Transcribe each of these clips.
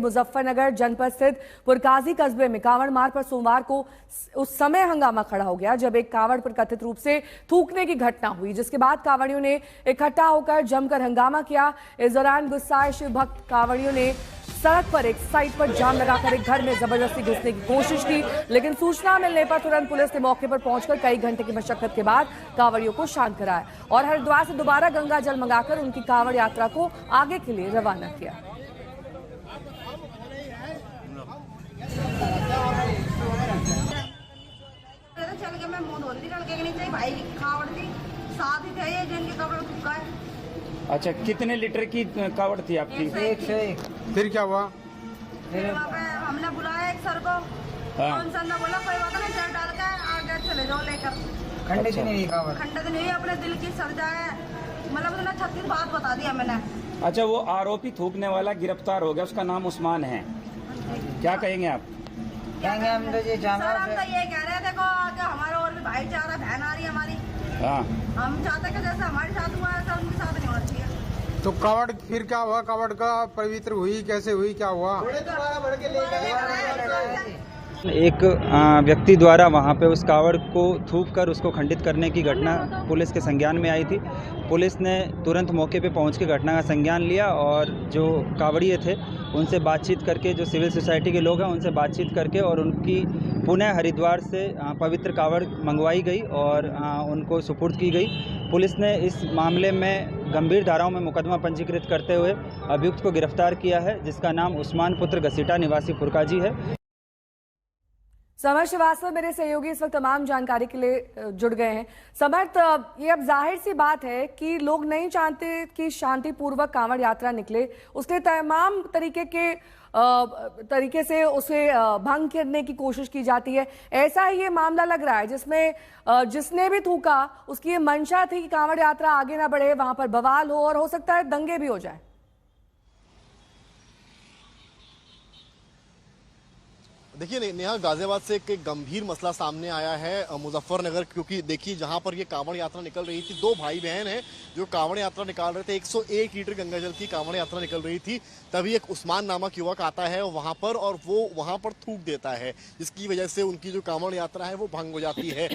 मुजफ्फरनगर जनपद स्थित पुरकाजी कस्बे में कांवड़ मार्ग पर सोमवार को उस समय हंगामा खड़ा हो गया जब एक कांवड़ पर कथित रूप से थूकने की घटना हुई, जिसके बाद कांवड़ियों ने इकट्ठा होकर जमकर हंगामा किया। इस दौरान गुस्साए शिव भक्त कांवड़ियों ने सड़क पर एक साइड पर जाम लगाकर एक घर में जबरदस्ती घुसने की कोशिश की, लेकिन सूचना मिलने पर तुरंत पुलिस ने मौके पर पहुंचकर कई घंटे की मशक्कत के बाद कांवड़ियों को शांत कराया और हरिद्वार से दोबारा गंगा जल मंगाकर उनकी कांवड़ यात्रा को आगे के लिए रवाना किया। चल के मैं मुंह धोती लड़के के नीचे भाई कावड़ थी साथ ही थे ये जिनके कपड़े थूका है। अच्छा, कितने लीटर की कावड़ थी आपकी? 101। फिर क्या हुआ? फिर वहाँ पे हमने बुलाया एक सर को, सर ने बोला कोई बात नहीं, जल डाल के आगे चले जाओ लेकर। खंडित नहीं कावड़, खंडित नहीं, अपने दिल की सजा है, मतलब उसने 36 बात बता दिया मैंने। अच्छा, वो आरोपी थूकने वाला गिरफ्तार हो गया, उसका नाम उस्मान है, क्या कहेंगे आप? कहेंगे हम तो ये सर हम तो ये कह रहे हैं, देखो कि हमारा और भी भाईचारा बहन आ रही है हमारी, हम चाहते हैं कि जैसे हमारे साथ हुआ है उनके साथ नहीं होना चाहिए। तो कावड़ फिर क्या हुआ? कावड़ का पवित्र हुई कैसे हुई, क्या हुआ? एक व्यक्ति द्वारा वहां पे उस कावड़ को थूककर उसको खंडित करने की घटना पुलिस के संज्ञान में आई थी। पुलिस ने तुरंत मौके पे पहुंच के घटना का संज्ञान लिया और जो कावड़िए थे उनसे बातचीत करके, जो सिविल सोसाइटी के लोग हैं उनसे बातचीत करके और उनकी पुनः हरिद्वार से पवित्र कावड़ मंगवाई गई और उनको सुपुर्द की गई। पुलिस ने इस मामले में गंभीर धाराओं में मुकदमा पंजीकृत करते हुए अभियुक्त को गिरफ्तार किया है, जिसका नाम उस्मान पुत्र घसीटा निवासी पुरकाजी है। समर्थ श्रीवास्तव मेरे सहयोगी इस वक्त तमाम जानकारी के लिए जुड़ गए हैं। समर्थ, ये अब जाहिर सी बात है कि लोग नहीं चाहते कि शांतिपूर्वक कांवड़ यात्रा निकले, उसके तमाम तरीके से उसे भंग करने की कोशिश की जाती है। ऐसा ही ये मामला लग रहा है जिसमें जिसने भी थूका उसकी ये मंशा थी कि कांवड़ यात्रा आगे ना बढ़े, वहां पर बवाल हो और हो सकता है दंगे भी हो जाए। देखिए नेहा, गाजियाबाद से एक गंभीर मसला सामने आया है मुजफ्फरनगर, क्योंकि देखिए जहां पर ये कांवड़ यात्रा निकल रही थी, दो भाई बहन हैं जो कांवड़ यात्रा निकाल रहे थे। 101 लीटर गंगाजल की कांवड़ यात्रा निकल रही थी, तभी एक उस्मान नामक युवक आता है वहां पर और वो वहां पर थूक देता है, जिसकी वजह से उनकी जो कांवड़ यात्रा है वो भंग हो जाती है।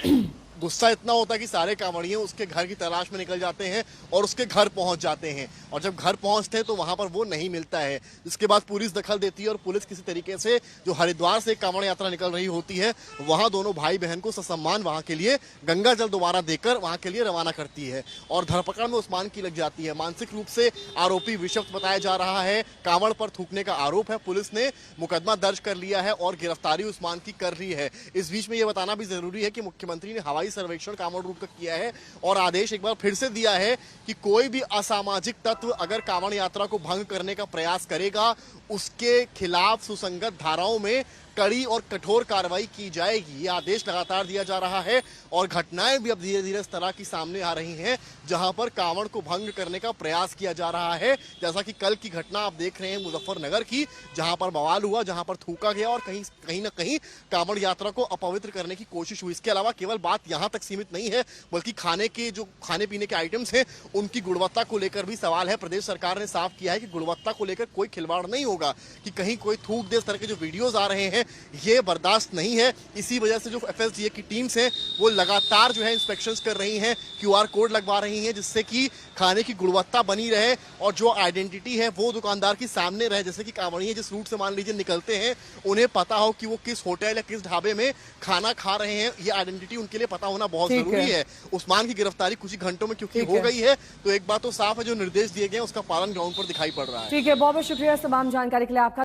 गुस्सा इतना होता है कि सारे कांवड़िए उसके घर की तलाश में निकल जाते हैं और उसके घर पहुंच जाते हैं, और जब घर पहुंचते हैं तो वहां पर वो नहीं मिलता है। जिसके बाद पुलिस दखल देती है और पुलिस किसी तरीके से जो हरिद्वार से कांवड़ यात्रा निकल रही होती है वहां दोनों भाई बहन को ससम्मान वहां के लिए गंगा जल दोबारा देकर वहां के लिए रवाना करती है और धरपकड़ में उस्मान की लग जाती है। मानसिक रूप से आरोपी विषक्त बताया जा रहा है, कांवड़ पर थूकने का आरोप है। पुलिस ने मुकदमा दर्ज कर लिया है और गिरफ्तारी उस्मान की कर रही है। इस बीच में ये बताना भी जरूरी है कि मुख्यमंत्री ने हवाई सर्वेक्षण कांवड़ रूट का किया है और आदेश एक बार फिर से दिया है कि कोई भी असामाजिक तत्व अगर कांवड़ यात्रा को भंग करने का प्रयास करेगा उसके खिलाफ सुसंगत धाराओं में कड़ी और कठोर कार्रवाई की जाएगी। ये आदेश लगातार दिया जा रहा है और घटनाएं भी अब धीरे धीरे इस तरह की सामने आ रही हैं जहां पर कांवड़ को भंग करने का प्रयास किया जा रहा है। जैसा कि कल की घटना आप देख रहे हैं मुजफ्फरनगर की, जहां पर बवाल हुआ, जहां पर थूका गया और कहीं ना कहीं कांवड़ यात्रा को अपवित्र करने की कोशिश हुई। इसके अलावा केवल बात यहां तक सीमित नहीं है, बल्कि खाने पीने के आइटम्स हैं उनकी गुणवत्ता को लेकर भी सवाल है। प्रदेश सरकार ने साफ किया है कि गुणवत्ता को लेकर कोई खिलवाड़ नहीं होगा, कि कहीं कोई थूक दे। इस तरह के जो वीडियोज आ रहे हैं ये बर्दाश्त नहीं है। इसी वजह से जो एफएसडीए की टीम्स हैं वो लगातार जो है इंस्पेक्शंस कर रही हैं, क्यूआर कोड लगवा रही हैं, जिससे कि खाने की गुणवत्ता बनी रहे और जो आइडेंटिटी है वो दुकानदार की सामने रहे। जैसे कि कांवड़िए जिस रूट से मान लीजिए निकलते हैं उन्हें पता हो कि वो किस होटल या किस ढाबे में खाना खा रहे हैं, ये आइडेंटिटी उनके लिए पता होना बहुत जरूरी है। उस्मान की गिरफ्तारी कुछ ही घंटों में क्योंकि हो गई है, तो एक बात तो साफ है, जो निर्देश दिए गए उसका पालन ग्राउंड पर दिखाई पड़ रहा है। ठीक है, बहुत बहुत शुक्रिया तमाम जानकारी के लिए आपका।